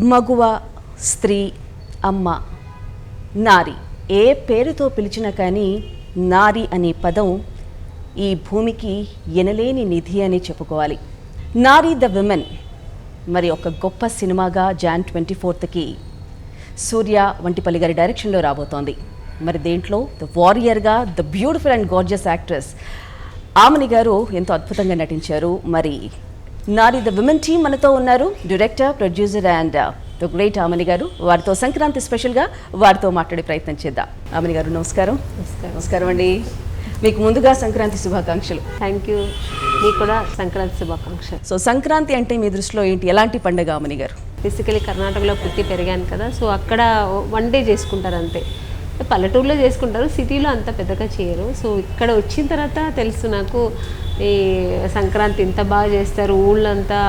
మగువ, స్త్రీ, అమ్మ, నారి ఏ పేరుతో పిలిచినా కానీ నారి అనే పదం ఈ భూమికి ఎనలేని నిధి అని చెప్పుకోవాలి. నారి ద విమెన్ మరి ఒక గొప్ప సినిమాగా జాన్ 24కి సూర్య వంటిపల్లి గారి డైరెక్షన్లో రాబోతోంది. మరి దేంట్లో ద వారియర్గా the beautiful and gorgeous actress Amani garu ఎంతో అద్భుతంగా నటించారు. మరి నారి ద విమెన్ టీమ్ మనతో ఉన్నారు. Director, producer and the great Amani గారు. వారితో సంక్రాంతి స్పెషల్గా వారితో మాట్లాడే ప్రయత్నం చేద్దాం. ఆమని గారు నమస్కారం. నమస్కారం అండి. మీకు ముందుగా సంక్రాంతి శుభాకాంక్షలు. Thank you. మీకు కూడా సంక్రాంతి శుభాకాంక్షలు. సో సంక్రాంతి అంటే మీ దృష్టిలో ఏంటి, ఎలాంటి పండుగ ఆమని గారు? బేసికలీ కర్ణాటకలో పుట్టి పెరిగాను కదా, సో అక్కడ వన్ డే చేసుకుంటారు అంతే. పల్లెటూరులో చేసుకుంటారు, సిటీలో అంత పెద్దగా చేయరు. సో ఇక్కడ వచ్చిన తర్వాత తెలుసు నాకు ఈ సంక్రాంతి ఇంత బాగా చేస్తారు, ఊళ్ళంతా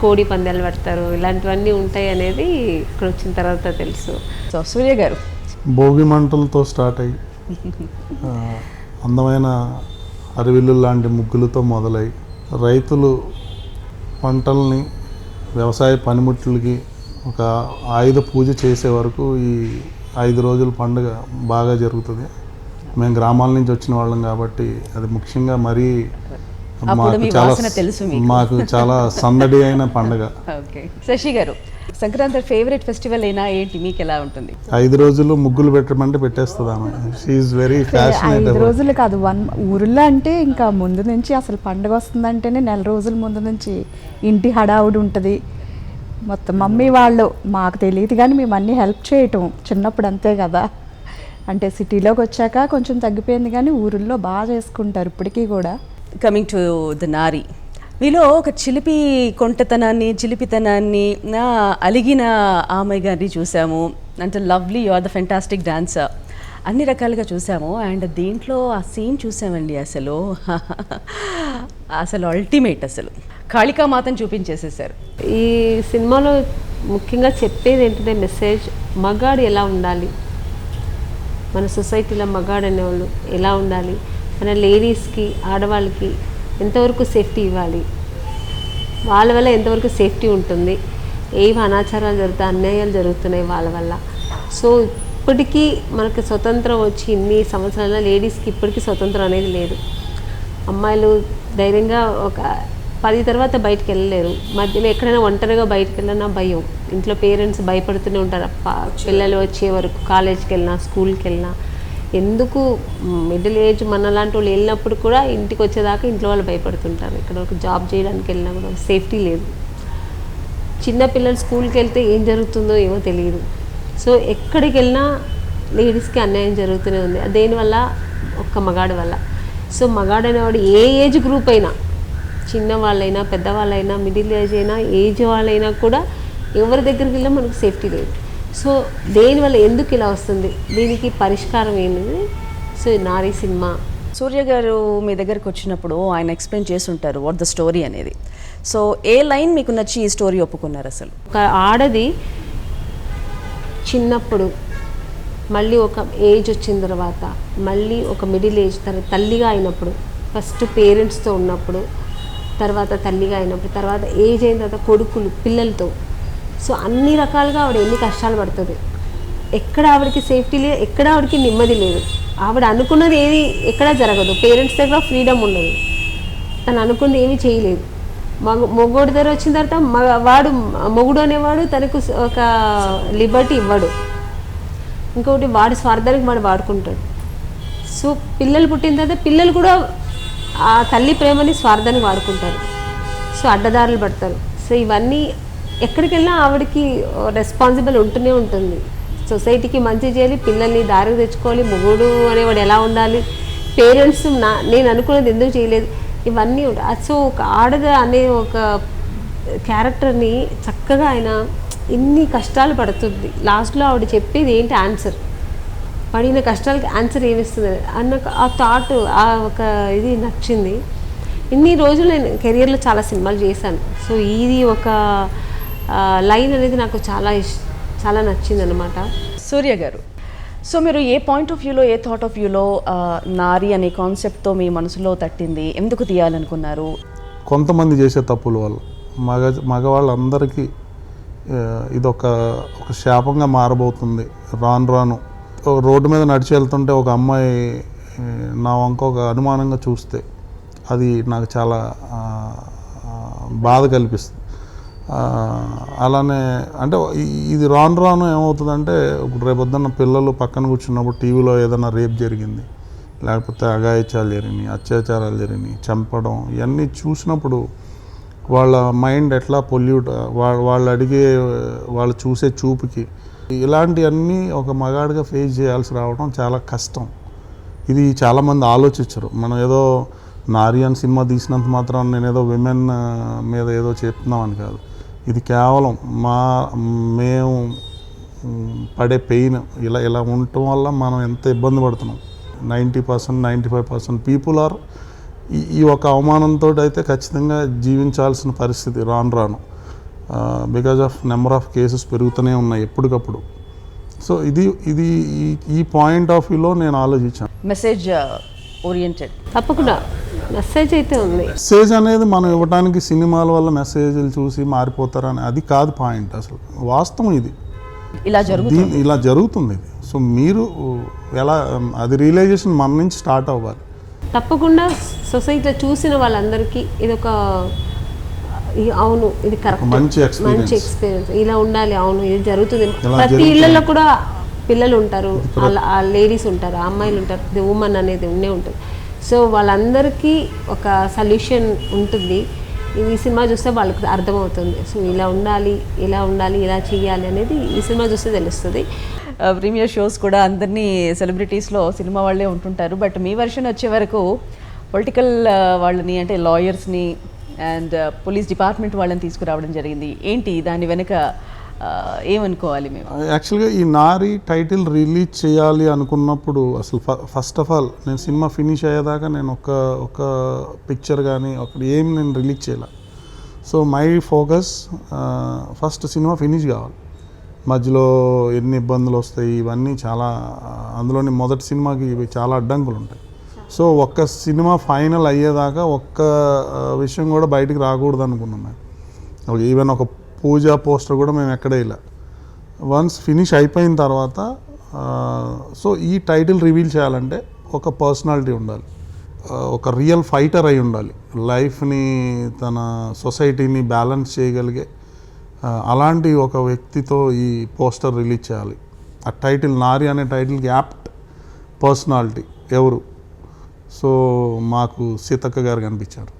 కోడి పందాలు పడతారు, ఇలాంటివన్నీ ఉంటాయి అనేది ఇక్కడ వచ్చిన తర్వాత తెలుసు. సో సూర్య గారు, భోగి మంటలతో స్టార్ట్ అయ్యి అందమైన అరవిల్లు లాంటి ముగ్గులతో మొదలై రైతులు పంటల్ని వ్యవసాయ పనిముట్లకి ఒక ఆయుధ పూజ చేసే వరకు ఈ 5 రోజుల పండుగ బాగా జరుగుతుంది. మేము గ్రామాల నుంచి వచ్చిన వాళ్ళం కాబట్టి అది ముఖ్యంగా మరీ మాకు చాలా సందడి అయిన పండుగ. ఓకే, శశి గారు, సంక్రాంతి ఫేవరెట్ ఫెస్టివల్ అయినా ఏంటి, మీకు ఎలా ఉంటుంది? 5 రోజులు ముగ్గులు పెట్టమంటే పెట్టేస్తుంది ఆమె. She is very passionate. 5 రోజులు కాదు, ఊర్లో అంటే ఇంకా ముందు నుంచి అసలు పండుగ వస్తుందంటేనే 4 రోజుల ముందు నుంచి ఇంటి హడావుడి ఉంటుంది. మొత్తం మమ్మీ వాళ్ళు, మాకు తెలియదు కానీ మేము అన్నీ హెల్ప్ చేయటం చిన్నప్పుడు అంతే కదా. అంటే సిటీలోకి వచ్చాక కొంచెం తగ్గిపోయింది కానీ ఊరిలో బాగా చేసుకుంటారు ఇప్పటికీ కూడా. కమింగ్ టు ద నారి, మీలో ఒక చిలిపి కొంటతనాన్ని, చిలిపితనాన్ని అలిగిన ఆమె గారిని చూసాము. అంటే lovely, you are the fantastic dancer, అన్ని రకాలుగా చూసాము. అండ్ దీంట్లో ఆ సీన్ చూసామండి, అసలు అల్టిమేట్, అసలు కాళికామాతను చూపించేసేసారు. ఈ సినిమాలో ముఖ్యంగా చెప్పేది ఏంటంటే మెసేజ్, మగాడు ఎలా ఉండాలి, మన సొసైటీలో మగాడు అనేవాళ్ళు ఎలా ఉండాలి, మన లేడీస్కి, ఆడవాళ్ళకి ఎంతవరకు సేఫ్టీ ఇవ్వాలి, వాళ్ళ వల్ల ఎంతవరకు సేఫ్టీ ఉంటుంది, ఏవి అనాచారాలు జరుగుతాయి, అన్యాయాలు జరుగుతున్నాయి వాళ్ళ వల్ల. సో ఇప్పటికీ మనకి స్వతంత్రం వచ్చి ఇన్ని సంవత్సరాల లేడీస్కి ఇప్పటికీ స్వతంత్రం అనేది లేదు. అమ్మాయిలు ధైర్యంగా ఒక 10 తర్వాత బయటకు వెళ్ళలేరు. మధ్యలో ఎక్కడైనా ఒంటరిగా బయటకు వెళ్ళినా భయం, ఇంట్లో పేరెంట్స్ భయపడుతూనే ఉంటారు. పిల్లలు వచ్చే వరకు కాలేజ్కి వెళ్ళినా, స్కూల్కి వెళ్ళినా, ఎందుకు మిడిల్ ఏజ్ మన లాంటి వాళ్ళు వెళ్ళినప్పుడు కూడా ఇంటికి వచ్చేదాకా ఇంట్లో వాళ్ళు భయపడుతుంటారు. ఇక్కడ ఒక జాబ్ చేయడానికి వెళ్ళినా కూడా సేఫ్టీ లేదు. చిన్నపిల్లలు స్కూల్కి వెళ్తే ఏం జరుగుతుందో ఏమో తెలియదు. సో ఎక్కడికి వెళ్ళినా లేడీస్కి అన్యాయం జరుగుతూనే ఉంది. దేనివల్ల? ఒక్క మగాడి వల్ల. సో మగాడు అనేవాడు ఏ ఏజ్ గ్రూప్ అయినా, చిన్నవాళ్ళైనా, పెద్దవాళ్ళైనా, మిడిల్ ఏజ్ అయినా, ఏజ్ వాళ్ళైనా కూడా ఎవరి దగ్గరికి వెళ్ళినా మనకు సేఫ్టీ లేదు. సో దేనివల్ల ఎందుకు ఇలా వస్తుంది, దీనికి పరిష్కారం ఏంటి? సో నారీ సినిమా. సూర్య గారు మీ దగ్గరకు వచ్చినప్పుడు ఆయన ఎక్స్ప్లెయిన్ చేసి ఉంటారు వాట్ ద స్టోరీ అనేది. సో ఏ లైన్ మీకు నచ్చి ఈ స్టోరీ ఒప్పుకున్నారు? అసలు ఒక ఆడది చిన్నప్పుడు, మళ్ళీ ఒక ఏజ్ వచ్చిన తర్వాత, మళ్ళీ ఒక మిడిల్ ఏజ్ తర్వాత తల్లిగా అయినప్పుడు, ఫస్ట్ పేరెంట్స్తో ఉన్నప్పుడు, తర్వాత తల్లిగా అయినప్పుడు, తర్వాత ఏజ్ అయిన తర్వాత కొడుకులు, పిల్లలతో, సో అన్ని రకాలుగా ఆవిడ ఎన్ని కష్టాలు పడుతుంది. ఎక్కడ ఆవిడకి సేఫ్టీ లేదు, ఎక్కడ ఆవిడకి నెమ్మది లేదు. ఆవిడ అనుకున్నది ఏది ఎక్కడా జరగదు. పేరెంట్స్ దగ్గర ఫ్రీడమ్ ఉండదు, తను అనుకున్నది ఏమీ చేయలేదు. మొగోడి దగ్గర వచ్చిన తర్వాత మొగుడు అనేవాడు తనకు ఒక లిబర్టీ ఇవ్వడు. ఇంకొకటి వాడి స్వార్థానికి వాడు వాడుకుంటాడు. సో పిల్లలు పుట్టిన తర్వాత పిల్లలు కూడా ఆ తల్లి ప్రేమని స్వార్థానికి వాడుకుంటారు. సో అడ్డదారులు పడతారు. సో ఇవన్నీ ఎక్కడికి వెళ్ళినా ఆవిడకి రెస్పాన్సిబుల్ ఉంటూనే ఉంటుంది. సొసైటీకి మంచి చేయాలి, పిల్లల్ని దారికి తెచ్చుకోవాలి, మొగుడు అనేవాడు ఎలా ఉండాలి, పేరెంట్స్ నేను అనుకున్నది ఎందుకు చేయలేదు, ఇవన్నీ ఉంటాయి. సో ఒక ఆడద అనే ఒక క్యారెక్టర్ని చక్కగా ఆయన ఇన్ని కష్టాలు పడుతుంది, లాస్ట్లో ఆవిడ చెప్పేది ఏంటి ఆన్సర్, పడిన కష్టాలకి ఆన్సర్ ఏమిస్తుంది అన్న ఆ థాట్, ఆ ఒక ఇది నచ్చింది. ఇన్ని రోజులు నేను కెరియర్లో చాలా సినిమాలు చేశాను. సో ఇది ఒక లైన్ అనేది నాకు చాలా నచ్చింది అనమాట. సూర్య గారు, సో మీరు ఏ పాయింట్ ఆఫ్ వ్యూలో, ఏ థాట్ ఆఫ్ వ్యూలో నారీ అనే కాన్సెప్ట్తో మీ మనసులో తట్టింది, ఎందుకు తీయాలనుకున్నారు? కొంతమంది చేసే తప్పుల వల్ల మగవాళ్ళందరికీ ఇదొక శాపంగా మారబోతుంది రాను రాను. రోడ్డు మీద నడిచి వెళ్తుంటే ఒక అమ్మాయి నా వంక ఒక అనుమానంగా చూస్తే అది నాకు చాలా బాధ కల్పిస్తుంది. అలానే అంటే ఇది రాను రాను ఏమవుతుందంటే ఇప్పుడు రేపొద్దున్న పిల్లలు పక్కన కూర్చున్నప్పుడు టీవీలో ఏదైనా రేప్ జరిగింది, లేకపోతే అఘాయిత్యాలు జరిగినాయి, అత్యాచారాలు జరిగినాయి, చంపడం, ఇవన్నీ చూసినప్పుడు వాళ్ళ మైండ్ ఎట్లా పొల్యూట్, వాళ్ళు అడిగే వాళ్ళు చూసే చూపుకి ఇలాంటివన్నీ ఒక మగాడిగా ఫేస్ చేయాల్సి రావడం చాలా కష్టం. ఇది చాలామంది ఆలోచించరు. మనం ఏదో నారి అని సినిమా తీసినంత మాత్రం నేను ఏదో విమెన్ మీద ఏదో చెప్తున్నామని కాదు. ఇది కేవలం మేము పడే పెయిన్ ఇలా ఉండటం వల్ల మనం ఎంత ఇబ్బంది పడుతున్నాం. 90%, 95% పీపుల్ ఆర్ ఈ ఒక అవమానంతో అయితే ఖచ్చితంగా జీవించాల్సిన పరిస్థితి రాను because of number of cases పెరుగుతూనే ఉన్నాయి ఎప్పటికప్పుడు. సో ఇది ఈ పాయింట్ ఆఫ్ వ్యూలో నేను ఆలోచించాను. మెసేజ్ ఓరియంటెడ్ తప్పకుండా మెసేజ్ అయితే ఉంది. మెసేజ్ అనేది మనం ఇవ్వడానికి సినిమాల వల్ల మెసేజ్లు చూసి మారిపోతారని అది కాదు పాయింట్. అసలు వాస్తవం ఇది ఇలా జరుగుతుంది ఇది. సో మీరు ఎలా అది రియలైజేషన్ మన నుంచి స్టార్ట్ అవ్వాలి. తప్పకుండా సొసైటీలో చూసిన వాళ్ళందరికీ ఇది ఒక అవును ఇది కరెక్ట్, మంచి ఎక్స్పీరియన్స్, ఇలా ఉండాలి, అవును ఇది జరుగుతుంది. ప్రతి ఇళ్లలో కూడా పిల్లలు ఉంటారు, ఆ లేడీస్ ఉంటారు, ఆ అమ్మాయిలు ఉంటారు, ది ఉమెన్ అనేది ఉండే ఉంటుంది. సో వాళ్ళందరికీ ఒక సొల్యూషన్ ఉంటుంది. ఈ సినిమా చూస్తే వాళ్ళకి అర్థమవుతుంది. సో ఇలా ఉండాలి, ఇలా చేయాలి అనేది ఈ సినిమా చూస్తే తెలుస్తుంది. ప్రీమియర్ షోస్ కూడా అందరినీ సెలబ్రిటీస్లో సినిమా వాళ్ళే ఉంటుంటారు. బట్ మీ వర్షన్ వచ్చే వరకు పొలిటికల్ వాళ్ళని అంటే లాయర్స్ని అండ్ పోలీస్ డిపార్ట్మెంట్ వాళ్ళని తీసుకురావడం జరిగింది. ఏంటి దాని వెనుక ఏమనుకోవాలి మేము? యాక్చువల్గా ఈ నారి టైటిల్ రిలీజ్ చేయాలి అనుకున్నప్పుడు అసలు ఫస్ట్ ఆఫ్ ఆల్ నేను సినిమా ఫినిష్ అయ్యేదాకా నేను ఒక పిక్చర్ కానీ ఏం నేను రిలీజ్ చేయాలి. So my focus first cinema finish కావాలి. మధ్యలో ఎన్ని ఇబ్బందులు వస్తాయి ఇవన్నీ చాలా, అందులోని మొదటి సినిమాకి ఇవి చాలా అడ్డంకులు ఉంటాయి. సో ఒక్క సినిమా ఫైనల్ అయ్యేదాకా ఒక్క విషయం కూడా బయటికి రాకూడదు అనుకున్నాం మేము. ఈవెన్ ఒక పూజా పోస్టర్ కూడా మేము ఎక్కడే ఇలా వన్స్ ఫినిష్ అయిపోయిన తర్వాత సో ఈ టైటిల్ రివీల్ చేయాలంటే ఒక పర్సనాలిటీ ఉండాలి, ఒక రియల్ ఫైటర్ అయి ఉండాలి, లైఫ్ని తన సొసైటీని బ్యాలెన్స్ చేయగలిగే అలాంటి ఒక వ్యక్తితో ఈ పోస్టర్ రిలీజ్ చేయాలి. ఆ టైటిల్ నారి అనే టైటిల్కి యాప్ట్ పర్సనాలిటీ ఎవరు? సో మాకు సీతక్క గారు కనిపించారు.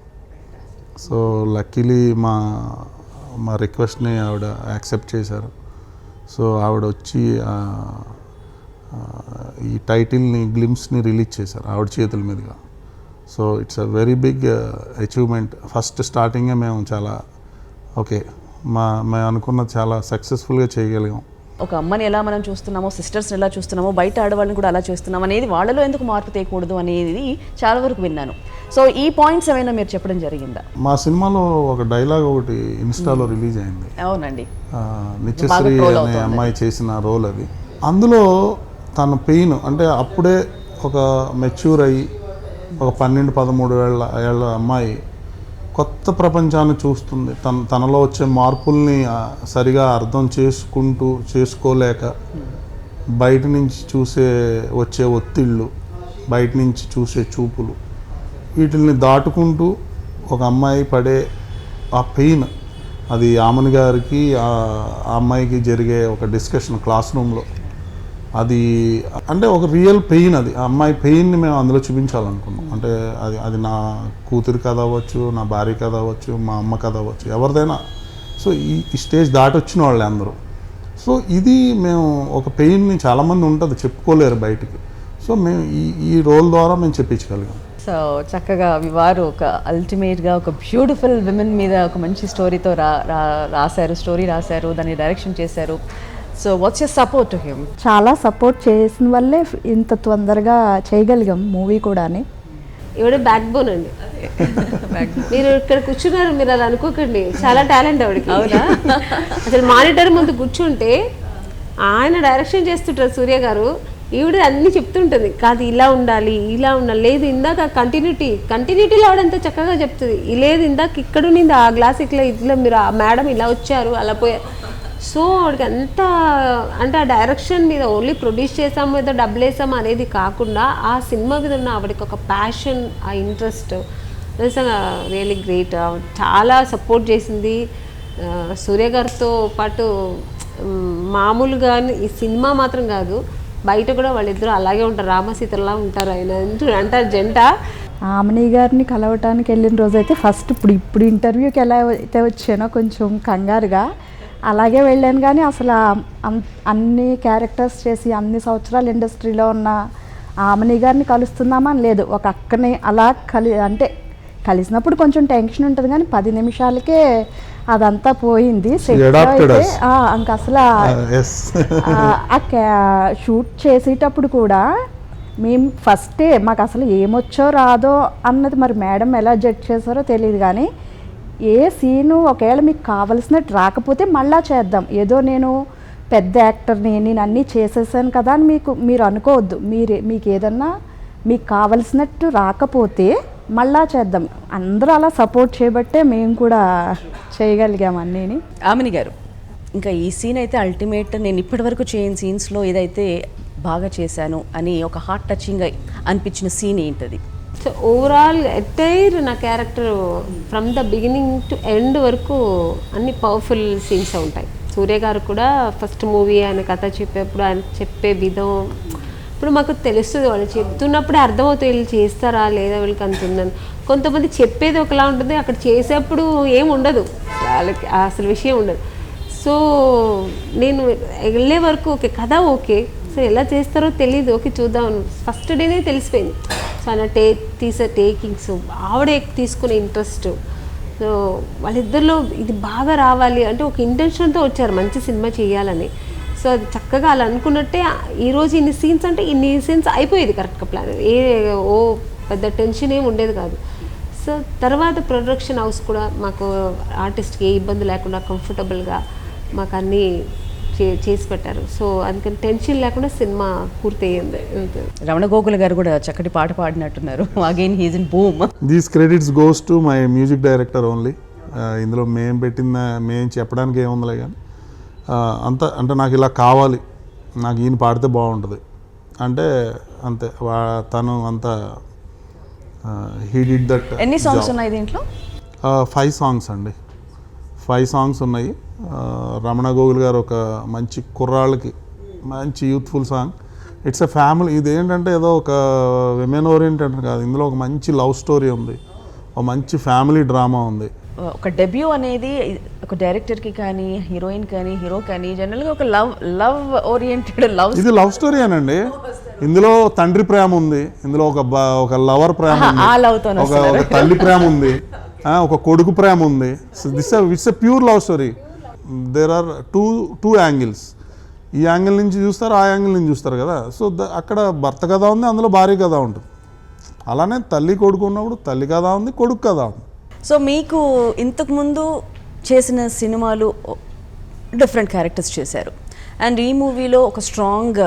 సో లక్కీలీ మా రిక్వెస్ట్ని ఆవిడ యాక్సెప్ట్ చేశారు. సో ఆవిడ వచ్చి ఈ టైటిల్ని గ్లిమ్స్ని రిలీజ్ చేశారు ఆవిడ చేతుల మీదుగా. So it's a very big achievement. First స్టార్టింగే మేము చాలా ఓకే మేము అనుకున్నది చాలా సక్సెస్ఫుల్గా చేయగలిగాం. ఒక అమ్మని ఎలా మనం చూస్తున్నామో, సిస్టర్స్ని ఎలా చూస్తున్నామో, బయట ఆడవాళ్ళని కూడా అలా చూస్తున్నాం అనేది వాళ్ళలో ఎందుకు మార్పు తేయకూడదు అనేది చాలా వరకు విన్నాను. సో ఈ పాయింట్స్ ఏమైనా మీరు చెప్పడం జరిగిందా? మా సినిమాలో ఒక డైలాగ్ ఒకటి ఇన్స్టాలో రిలీజ్ అయింది. అవునండి, నిత్యశ్రీ అనే అమ్మాయి చేసిన రోల్ అది. అందులో తన పెయిన్ అంటే అప్పుడే ఒక మెచ్యూర్ అయ్యి ఒక 12-13 ఏళ్ళ అమ్మాయి కొత్త ప్రపంచాన్ని చూస్తుంది. తనలో వచ్చే మార్పుల్ని సరిగా అర్థం చేసుకోలేక బయట నుంచి వచ్చే ఒత్తిళ్ళు, బయట నుంచి చూసే చూపులు, వీటిని దాటుకుంటూ ఒక అమ్మాయి పడే ఆ పెయిన్, అది ఆమని గారికి ఆ అమ్మాయికి జరిగే ఒక డిస్కషన్ క్లాస్ రూమ్లో, అది అంటే ఒక రియల్ పెయిన్. అది ఆ అమ్మాయి పెయిన్ని మేము అందులో చూపించాలనుకున్నాం. అంటే అది నా కూతురి కథ అవ్వచ్చు, నా భార్య కథ అవ్వచ్చు, మా అమ్మ కథ అవ్వచ్చు, ఎవరిదైనా. సో ఈ స్టేజ్ దాటొచ్చిన వాళ్ళే అందరూ. సో ఇది మేము ఒక పెయిన్ని చాలామంది ఉంటుంది చెప్పుకోలేరు బయటికి. సో మేము ఈ రోల్ ద్వారా మేము చెప్పించగలిగాం. సో చక్కగా మీ వారు ఒక అల్టిమేట్గా ఒక బ్యూటిఫుల్ విమెన్ మీద ఒక మంచి స్టోరీతో స్టోరీ రాశారు, దాన్ని డైరెక్షన్ చేశారు. So what's your support to him? చాలా సపోర్ట్ చేసిన వల్లే ఇంత తొందరగా చేయగలిగాం మూవీ కూడాని. ఈవిడ బ్యాక్ బోన్ అండి. మీరు ఇక్కడ కూర్చున్నారు, మీరు అలా అనుకోకండి, చాలా టాలెంట్ ఆవిడకి. అసలు మానిటర్ ముందు కూర్చుంటే ఆయన డైరెక్షన్ చేస్తుంటారు సూర్య గారు, ఈవిడ అన్నీ చెప్తుంటుంది, కాదు ఇలా ఉండాలి లేదు ఇందాక కంటిన్యూటీలో ఆవిడంతా చక్కగా చెప్తుంది, లేదు ఇందాక ఇక్కడ నుండి ఆ గ్లాస్ ఇట్లా మీరు ఆ మేడం ఇలా వచ్చారు అలా పోయారు. సో వాడికి అంత అంటే ఆ డైరెక్షన్ మీద ఓన్లీ ప్రొడ్యూస్ చేసాము ఏదో డబ్బులు వేసాము అనేది కాకుండా ఆ సినిమా మీద ఉన్న ఆవిడకి ఒక ప్యాషన్, ఆ ఇంట్రెస్ట్ నిజంగా రియలీ గ్రేట్. చాలా సపోర్ట్ చేసింది. సూర్య గారితో పాటు మామూలుగా ఈ సినిమా మాత్రం కాదు, బయట కూడా వాళ్ళిద్దరూ అలాగే ఉంటారు, రామసీతలా ఉంటారు. ఆయన అంటారు జంట. ఆమని గారిని కలవటానికి వెళ్ళిన రోజైతే ఫస్ట్ ఇప్పుడు ఇంటర్వ్యూకి ఎలా అయితే వచ్చానో కొంచెం కంగారుగా అలాగే వెళ్ళాను. కానీ అసలు అన్ని క్యారెక్టర్స్ చేసి అన్ని సంవత్సరాలు ఇండస్ట్రీలో ఉన్న ఆమని గారిని కలుస్తున్నామా అని లేదు, ఒక అక్కని అలా అంటే కలిసినప్పుడు కొంచెం టెన్షన్ ఉంటుంది కానీ 10 నిమిషాలకే అదంతా పోయింది. ఇంక అసలు షూట్ చేసేటప్పుడు కూడా మేము ఫస్టే మాకు అసలు ఏమొచ్చో రాదో అన్నది మరి మేడం ఎలా జడ్జ్ చేశారో తెలియదు. కానీ ఏ సీను ఒకవేళ మీకు కావలసినట్టు రాకపోతే మళ్ళా చేద్దాం, ఏదో నేను పెద్ద యాక్టర్ని నేను అన్నీ చేసేసాను కదా అని మీరు అనుకోవద్దు. మీకు ఏదన్నా మీకు కావలసినట్టు రాకపోతే మళ్ళా చేద్దాం. అందరూ అలా సపోర్ట్ చేయబట్టే మేము కూడా చేయగలిగాం అన్నీని. ఆమని గారు, ఇంకా ఈ సీన్ అయితే అల్టిమేట్, నేను ఇప్పటివరకు చేయని సీన్స్లో ఏదైతే బాగా చేశాను అని ఒక హార్ట్ టచింగ్ అనిపించిన సీన్ ఏంటది? సో ఓవరాల్ ఎంటైర్ నా character from the beginning to end వరకు అన్ని పవర్ఫుల్ సీన్స్ ఉంటాయి. సూర్య గారు కూడా ఫస్ట్ మూవీ ఆయన కథ చెప్పేప్పుడు ఆయన చెప్పే విధం ఇప్పుడు మాకు తెలుస్తుంది, వాళ్ళు చెప్తున్నప్పుడే అర్థమవుతుంది వీళ్ళు చేస్తారా లేదా వీళ్ళకి అంత ఉందని. కొంతమంది చెప్పేది ఒకలా ఉంటుంది, అక్కడ చేసేప్పుడు ఏం ఉండదు, వాళ్ళకి అసలు విషయం ఉండదు. సో నేను వెళ్ళే వరకు ఓకే కథ ఓకే, సో ఎలా చేస్తారో తెలీదు, ఓకే చూద్దాం. ఫస్ట్ డేనే తెలిసిపోయింది. సో ఆయన తీసే టేకింగ్స్, ఆవిడే తీసుకునే ఇంట్రెస్ట్, సో వాళ్ళిద్దరిలో ఇది బాగా రావాలి అంటే ఒక ఇంటెన్షన్తో వచ్చారు మంచి సినిమా చేయాలని. సో అది చక్కగా అలా అనుకున్నట్టే ఈరోజు ఇన్ని సీన్స్ అంటే ఇన్ని సీన్స్ అయిపోయేది కరెక్ట్గా ప్లాన్, పెద్ద టెన్షన్ ఏమి ఉండేది కాదు. సో తర్వాత ప్రొడక్షన్ హౌస్ కూడా మాకు ఆర్టిస్ట్కి ఏ ఇబ్బంది లేకుండా కంఫర్టబుల్గా మాకు అన్నీ చేసి పెట్టారు. సో అందుకని టెన్షన్ లేకుండా సినిమా పూర్తయింది. రమణ గోగుల గారు కూడా చక్కటి పాట పాడినట్టున్నారు. Again he's in boom. These credits goes to my music director only. ఇందులో మేము చెప్పడానికి ఏముందిలే కానీ అంటే నాకు ఇలా కావాలి, నాకు ఈయన పాడితే బాగుంటుంది అంటే అంతే, తను అంత హీ డిడ్ దట్. ఎన్ని సాంగ్స్ ఉన్నాయి దీంట్లో? 5 సాంగ్స్ అండి, 5 సాంగ్స్ ఉన్నాయి. రమణ గోగుల్ గారు ఒక మంచి కుర్రాళ్ళకి మంచి youthful song. It's a family. ఇది ఏంటంటే ఏదో ఒక విమెన్ ఓరియంటెడ్ కాదు, ఇందులో ఒక మంచి లవ్ స్టోరీ ఉంది, ఒక మంచి ఫ్యామిలీ డ్రామా ఉంది. ఒక డెబ్యూ అనేది ఒక డైరెక్టర్కి కానీ హీరోయిన్ కానీ హీరో కానీ జనరల్గా ఒక లవ్ ఓరియంటెడ్ ఇది లవ్ స్టోరీ అనండి. ఇందులో తండ్రి ప్రేమ ఉంది, ఇందులో ఒక లవర్ ప్రేమ ఉంది, ఒక తల్లి ప్రేమ ఉంది, ఒక కొడుకు ప్రేమ ఉంది. It's a pure love story. There are two angles. ఈ యాంగిల్ నుంచి చూస్తారు, ఆ యాంగిల్ నుంచి చూస్తారు కదా. సో అక్కడ భర్త కథ ఉంది, అందులో భార్య కథ ఉంటుంది. అలానే తల్లి కొడుకు ఉన్నప్పుడు తల్లి కథ ఉంది, కొడుకు కథ ఉంది. సో మీకు ఇంతకుముందు చేసిన సినిమాలు డిఫరెంట్ క్యారెక్టర్స్ చేశారు, అండ్ ఈ మూవీలో ఒక స్ట్రాంగ్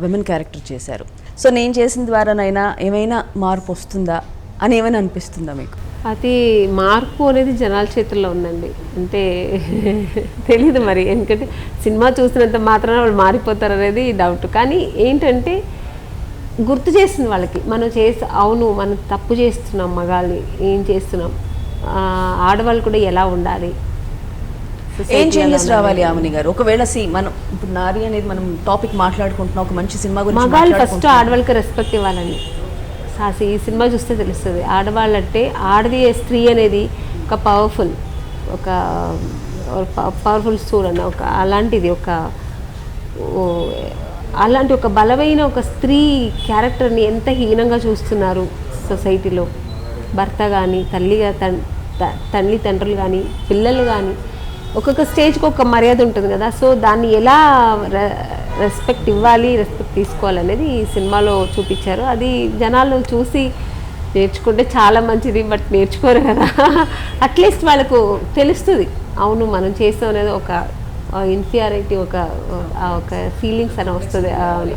విమెన్ క్యారెక్టర్ చేశారు. సో నేను చేసిన ద్వారానైనా ఏమైనా మార్పు వస్తుందా అని ఏమైనా అనిపిస్తుందా మీకు? అది మార్పు అనేది జనాల చేతుల్లో ఉందండి, అంటే తెలీదు మరి, ఎందుకంటే సినిమా చూసినంత మాత్రాన వాళ్ళు మారిపోతారు అనేది డౌట్. కానీ ఏంటంటే గుర్తు చేస్తుంది వాళ్ళకి, మనం అవును మనం తప్పు చేస్తున్నాం, మగాళ్ళని ఏం చేస్తున్నాం, ఆడవాళ్ళు కూడా ఎలా ఉండాలి, ఏం చేంజెస్ రావాలి ఆమని గారు? ఒకవేళ మనం ఇప్పుడు నారి అనేది మనం టాపిక్ మాట్లాడుకుంటున్నాం, ఒక మంచి సినిమా గురించి. మగాళ్ళు ఫస్ట్ ఆడవాళ్ళకి రెస్పెక్ట్ ఇవ్వాలండి. ఈ సినిమా చూస్తే తెలుస్తుంది, ఆడవాళ్ళంటే ఆడది స్త్రీ అనేది ఒక పవర్ఫుల్ సోల్ అన్న ఒక అలాంటిది, అలాంటి ఒక బలమైన ఒక స్త్రీ క్యారెక్టర్ని ఎంత హీనంగా చూస్తున్నారు సొసైటీలో. భర్త కానీ తల్లిదండ్రులు కానీ పిల్లలు కానీ ఒక్కొక్క స్టేజ్కి ఒక మర్యాద ఉంటుంది కదా. సో దాన్ని ఎలా రెస్పెక్ట్ ఇవ్వాలి, రెస్పెక్ట్ తీసుకోవాలనేది ఈ సినిమాలో చూపించారు. అది జనాలు చూసి నేర్చుకుంటే చాలా మంచిది, బట్ నేర్చుకోరు కదా. అట్లీస్ట్ వాళ్ళకు తెలుస్తుంది, అవును మనం చేస్తాం అనేది ఒక ఇన్ఫీరియారిటీ, ఒక ఫీలింగ్స్ అని వస్తుంది.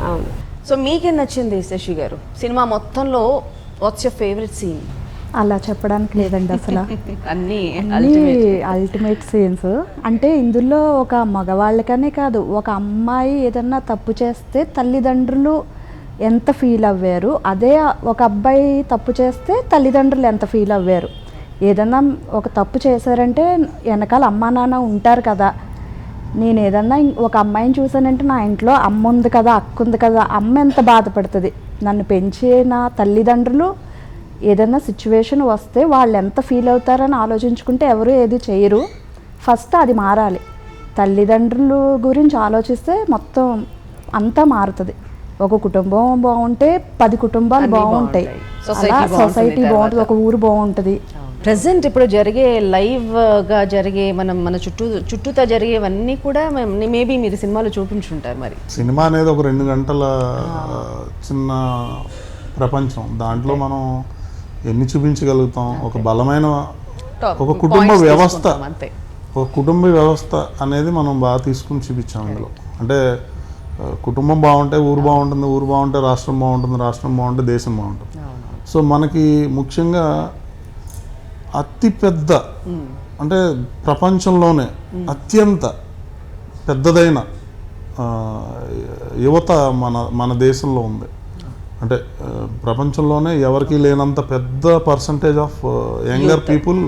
అవును. సో మీకేం నచ్చింది శశి గారు సినిమా మొత్తంలో? What's your favourite scene? అలా చెప్పడానికి లేదండి అసలు. అన్నీ అన్నీ అల్టిమేట్ సీన్స్. అంటే ఇందులో ఒక మగవాళ్ళకనే కాదు, ఒక అమ్మాయి ఏదన్నా తప్పు చేస్తే తల్లిదండ్రులు ఎంత ఫీల్ అవ్వారు, అదే ఒక అబ్బాయి తప్పు చేస్తే తల్లిదండ్రులు ఎంత ఫీల్ అవ్వారు. ఏదన్నా ఒక తప్పు చేశారంటే వెనకాల అమ్మా నాన్న ఉంటారు కదా. నేను ఏదన్నా ఒక అమ్మాయిని చూసానంటే నా ఇంట్లో అమ్మ ఉంది కదా, అక్క ఉంది కదా, అమ్మ ఎంత బాధపడుతుంది. నన్ను పెంచిన తల్లిదండ్రులు ఏదైనా సిచ్యువేషన్ వస్తే వాళ్ళు ఎంత ఫీల్ అవుతారని ఆలోచించుకుంటే ఎవరు ఏది చేయరు. ఫస్ట్ అది మారాలి. తల్లిదండ్రులు గురించి ఆలోచిస్తే మొత్తం అంతా మారుతుంది. ఒక కుటుంబం బాగుంటే 10 కుటుంబాలు బాగుంటాయి, అలా సొసైటీ బాగుంటుంది, ఒక ఊరు బాగుంటుంది. ప్రజెంట్ ఇప్పుడు జరిగే లైవ్గా జరిగే మన చుట్టూతా జరిగేవన్నీ కూడా మేబీ మీరు సినిమాలో చూపించుంటారు. మరి సినిమా అనేది ఒక 2 గంటల చిన్న ప్రపంచం. దాంట్లో మనం ఎన్ని చూపించగలుగుతాం? ఒక బలమైన ఒక కుటుంబ వ్యవస్థ, ఒక కుటుంబ వ్యవస్థ అనేది మనం బాగా తీసుకుని చూపించాం ఇందులో. అంటే కుటుంబం బాగుంటే ఊరు బాగుంటుంది, ఊరు బాగుంటే రాష్ట్రం బాగుంటుంది, రాష్ట్రం బాగుంటే దేశం బాగుంటుంది. సో మనకి ముఖ్యంగా అతిపెద్ద అంటే ప్రపంచంలోనే అత్యంత పెద్దదైన యువత మన దేశంలో ఉంది. అంటే ప్రపంచంలోనే ఎవరికి లేనంత పెద్ద పర్సంటేజ్ ఆఫ్ యంగర్ పీపుల్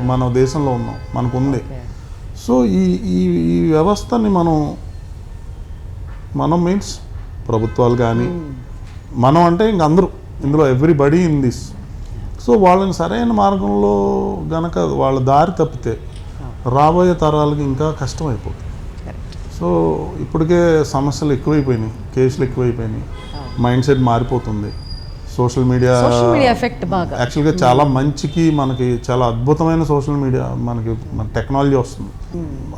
మన దేశంలో ఉన్నాం, మనకు ఉంది. సో ఈ వ్యవస్థని మనం మీన్స్ ప్రభుత్వాలు కానీ, మనం అంటే ఇంక అందరూ ఇందులో ఎవ్రీబడీ ఇన్ దిస్. సో వాళ్ళని సరైన మార్గంలో గనక వాళ్ళ దారి తప్పితే రాబోయే తరాలకి ఇంకా కష్టమైపోతుంది. సో ఇప్పటికే సమస్యలు ఎక్కువైపోయినాయి, కేసులు ఎక్కువైపోయినాయి, మైండ్ సెట్ మారిపోతుంది. సోషల్ మీడియా ఎఫెక్ట్ బాగా యాక్చువల్గా చాలా మంచికి మనకి చాలా అద్భుతమైన సోషల్ మీడియా మనకి టెక్నాలజీ వస్తుంది.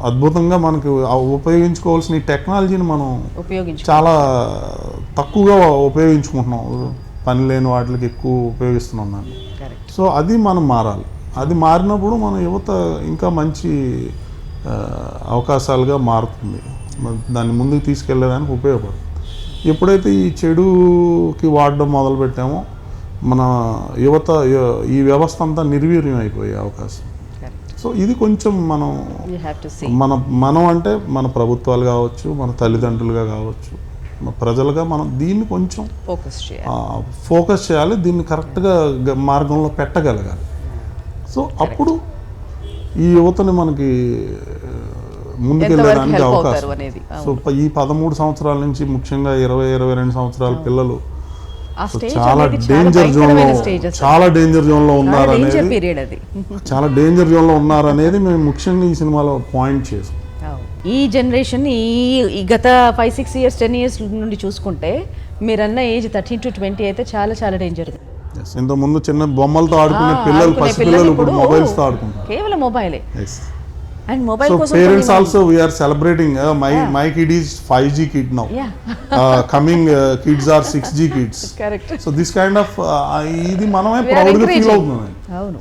అద్భుతంగా మనకి ఉపయోగించుకోవాల్సిన ఈ టెక్నాలజీని మనం చాలా తక్కువగా ఉపయోగించుకుంటున్నాం. పని లేని వాటికి ఎక్కువ ఉపయోగిస్తున్నాం దాన్ని. సో అది మనం మారాలి. అది మారినప్పుడు మన యువత ఇంకా మంచి అవకాశాలుగా మారుతుంది, దాన్ని ముందుకు తీసుకెళ్ళడానికి ఉపయోగపడుతుంది. ఎప్పుడైతే ఈ చెడుకి వాడడం మొదలుపెట్టామో మన యువత ఈ వ్యవస్థ అంతా నిర్వీర్యం అయిపోయే అవకాశం. సో ఇది కొంచెం మనం అంటే మన ప్రభుత్వాలు కావచ్చు, మన తల్లిదండ్రులుగా కావచ్చు, ప్రజలుగా మనం దీన్ని కొంచెం ఫోకస్ చేయాలి, దీన్ని కరెక్ట్గా మార్గంలో పెట్టగలగాలి. సో అప్పుడు ఈ యువతని మనకి ముందుకెళ్ళడానికి అవకాశం. సో ఈ 13 సంవత్సరాల నుంచి ముఖ్యంగా 20-22 సంవత్సరాల పిల్లలు చాలా డేంజర్ జోన్లో ఉన్నారనేది మేము ముఖ్యంగా ఈ సినిమాలో పాయింట్ చేసాం. ఈ జనరేషన్ ఈ గత 5-6 years 10 years నుండి చూసుకుంటే మీరన్న ఏజ్ 13 to 20 అయితే చాలా చాలా డేంజర్. ఇంత ముందు చిన్న బొమ్మలతో ఆడుకునే పిల్లలు, పసిపిల్లలు ఇప్పుడు మొబైల్స్ తో ఆడుకుంటారు, కేవలం మొబైలే. And mobile so parents also we are celebrating my kid is 5G kid now. Coming kids are 6G kids. Correct. So this kind of ఇది మనమే ప్రౌడ్ గా ఫీల్ అవుతున్నాం.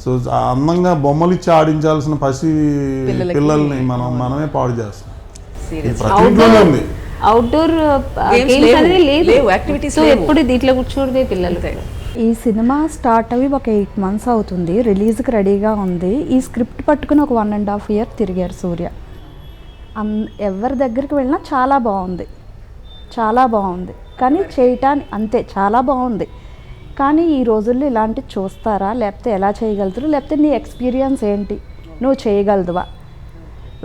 సో అందంగా బొమ్మలు ఇచ్చి ఆడించాల్సిన పసి పిల్లల్ని మనమే పాడు చేస్తాం. ప్రతిలోనే ఉంది. అవుట్డోర్ గేమ్స్ అనేది లేవు, యాక్టివిటీస్ ఎప్పుడు దీంట్లో కూర్చోడమే పిల్లలు. ఈ సినిమా స్టార్ట్ అవి ఒక 8 months అవుతుంది, రిలీజ్కి రెడీగా ఉంది. ఈ స్క్రిప్ట్ పట్టుకుని ఒక 1.5 year తిరిగారు సూర్య. ఎవరి దగ్గరికి వెళ్ళినా చాలా బాగుంది కానీ చేయటానికి అంతే చాలా బాగుంది. కానీ ఈ రోజుల్లో ఇలాంటివి చూస్తారా, లేకపోతే ఎలా చేయగలుగుతారు, లేకపోతే నీ ఎక్స్పీరియన్స్ ఏంటి, నువ్వు చేయగలదువా?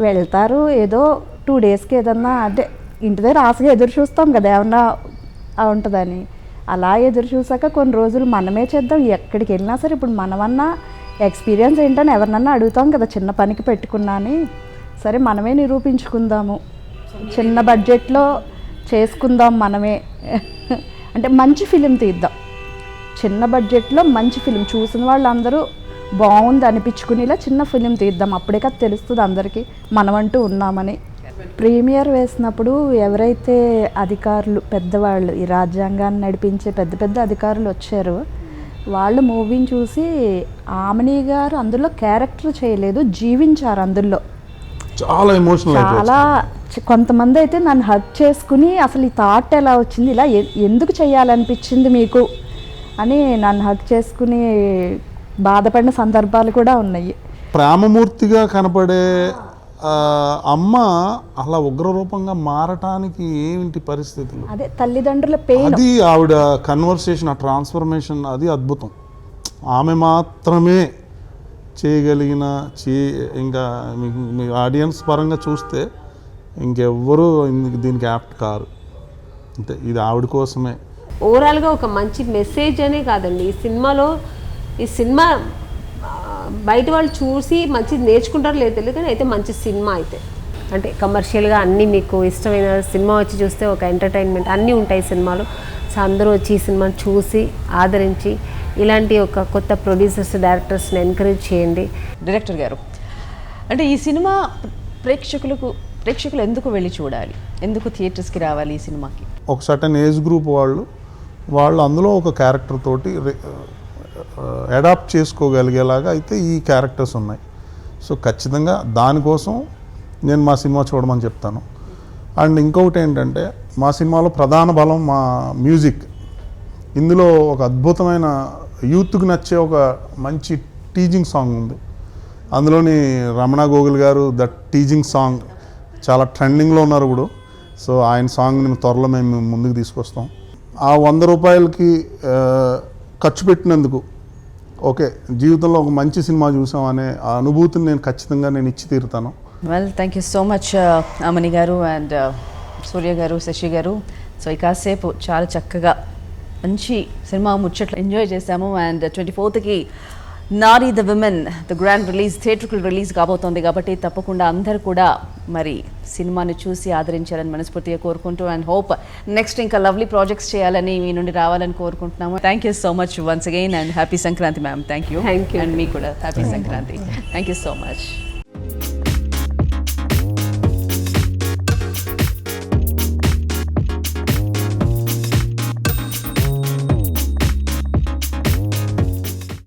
వెళ్తారు ఏదో 2 daysకి ఏదన్నా అంటే ఇంటి దగ్గర ఆశగా ఎదురు చూస్తాం కదా ఏమన్నా ఉంటుందని. అలా ఎదురు చూసాక కొన్ని రోజులు మనమే చేద్దాం, ఎక్కడికి వెళ్ళినా సరే ఇప్పుడు మనమన్నా ఎక్స్పీరియన్స్ ఏంటని ఎవరినన్నా అడుగుతాం కదా, చిన్న పనికి పెట్టుకున్నా అని. సరే మనమే నిరూపించుకుందాము, చిన్న బడ్జెట్లో చేసుకుందాం మనమే అంటే మంచి ఫిలిం తీద్దాం, చిన్న బడ్జెట్లో మంచి ఫిలిం చూసిన వాళ్ళందరూ బాగుంది అనిపించుకునేలా చిన్న ఫిలిం తీద్దాం. అప్పుడే కదా తెలుస్తుంది అందరికీ మనమంటూ ఉన్నామని. ప్రీమియర్ వేసినప్పుడు ఎవరైతే అధికారులు పెద్దవాళ్ళు, ఈ రాజ్యాంగాన్ని నడిపించే పెద్ద అధికారులు వచ్చారో వాళ్ళు మూవీని చూసి ఆమని గారు అందులో క్యారెక్టర్ చేయలేదు, జీవించారు. అందులో చాలా ఎమోషనల్, చాలా కొంతమంది అయితే నన్ను హగ్ చేసుకుని అసలు ఈ థాట్ ఎలా వచ్చింది, ఇలా ఎందుకు చేయాలనిపించింది మీకు అని నన్ను హగ్ చేసుకుని బాధపడిన సందర్భాలు కూడా ఉన్నాయి. ప్రేమమూర్తిగా కనపడే అమ్మ అలా ఉగ్రరూపంగా మారటానికి ఏంటి పరిస్థితులు? అదే తల్లిదండ్రుల పెయిన్. అది ఆవిడ కన్వర్సేషన్, ఆ ట్రాన్స్ఫర్మేషన్ అది అద్భుతం. ఆమె మాత్రమే చేయగలిగిన ఇంకా మీ ఆడియన్స్ పరంగా చూస్తే ఇంకెవ్వరూ దీనికి యాప్ట్ కారు. అంతే, ఇది ఆవిడ కోసమే. ఓవరాల్గా ఒక మంచి మెసేజ్ అనే కాదండి ఈ సినిమా బయట వాళ్ళు చూసి మంచి నేర్చుకుంటారో లేదు తెలియదు, కానీ అయితే మంచి సినిమా అయితే అంటే కమర్షియల్గా అన్నీ మీకు ఇష్టమైన సినిమా వచ్చి చూస్తే ఒక ఎంటర్టైన్మెంట్ అన్నీ ఉంటాయి సినిమాలు. సో అందరూ వచ్చి ఈ సినిమాని చూసి ఆదరించి ఇలాంటి ఒక కొత్త ప్రొడ్యూసర్స్, డైరెక్టర్స్ని ఎంకరేజ్ చేయండి. డైరెక్టర్ గారు, అంటే ఈ సినిమా ప్రేక్షకులు ఎందుకు వెళ్ళి చూడాలి, ఎందుకు థియేటర్స్కి రావాలి ఈ సినిమాకి? ఒక సర్టన్ ఏజ్ గ్రూప్ వాళ్ళు అందులో ఒక క్యారెక్టర్ తోటి అడాప్ట్ చేసుకోగలిగేలాగా అయితే ఈ క్యారెక్టర్స్ ఉన్నాయి. సో ఖచ్చితంగా దానికోసం నేను మా సినిమా చూడమని చెప్తాను. అండ్ ఇంకొకటి ఏంటంటే, మా సినిమాలో ప్రధాన బలం మా మ్యూజిక్. ఇందులో ఒక అద్భుతమైన యూత్కి నచ్చే ఒక మంచి టీజింగ్ సాంగ్ ఉంది. అందులోని రమణ గోగుల్ గారు దట్ టీజింగ్ సాంగ్ చాలా ట్రెండింగ్లో ఉన్నారు ఇప్పుడు. సో ఆయన సాంగ్ని త్వరలో మేము ముందుకు తీసుకొస్తాం. ఆ 100 రూపాయలకి ఖర్చు పెట్టినందుకు ఓకే, జీవితంలో ఒక మంచి సినిమా చూసాం అనే ఆ అనుభూతిని నేను ఇచ్చి తీరుతాను. Well, thank you so much Amani garu and సూర్య గారు, శశి గారు. సో ఈ కాసేపు చాలా చక్కగా మంచి సినిమా ముచ్చట్లు ఎంజాయ్ చేశాము. And 24th Nari the women the grand release థియేటర్కి రిలీజ్ కాబోతోంది కాబట్టి తప్పకుండా అందరూ కూడా మరి సినిమాని చూసి ఆదరించాలని మనస్ఫూర్తిగా కోరుకుంటూ, అండ్ హోప్ నెక్స్ట్ ఇంకా లవ్లీ ప్రాజెక్ట్స్ చేయాలని మీ నుండి రావాలని కోరుకుంటున్నాము. Thank you so much once again and happy Sankranti ma'am. Thank you. Thank you. And మీకు కూడా happy Sankranti. Thank you so much.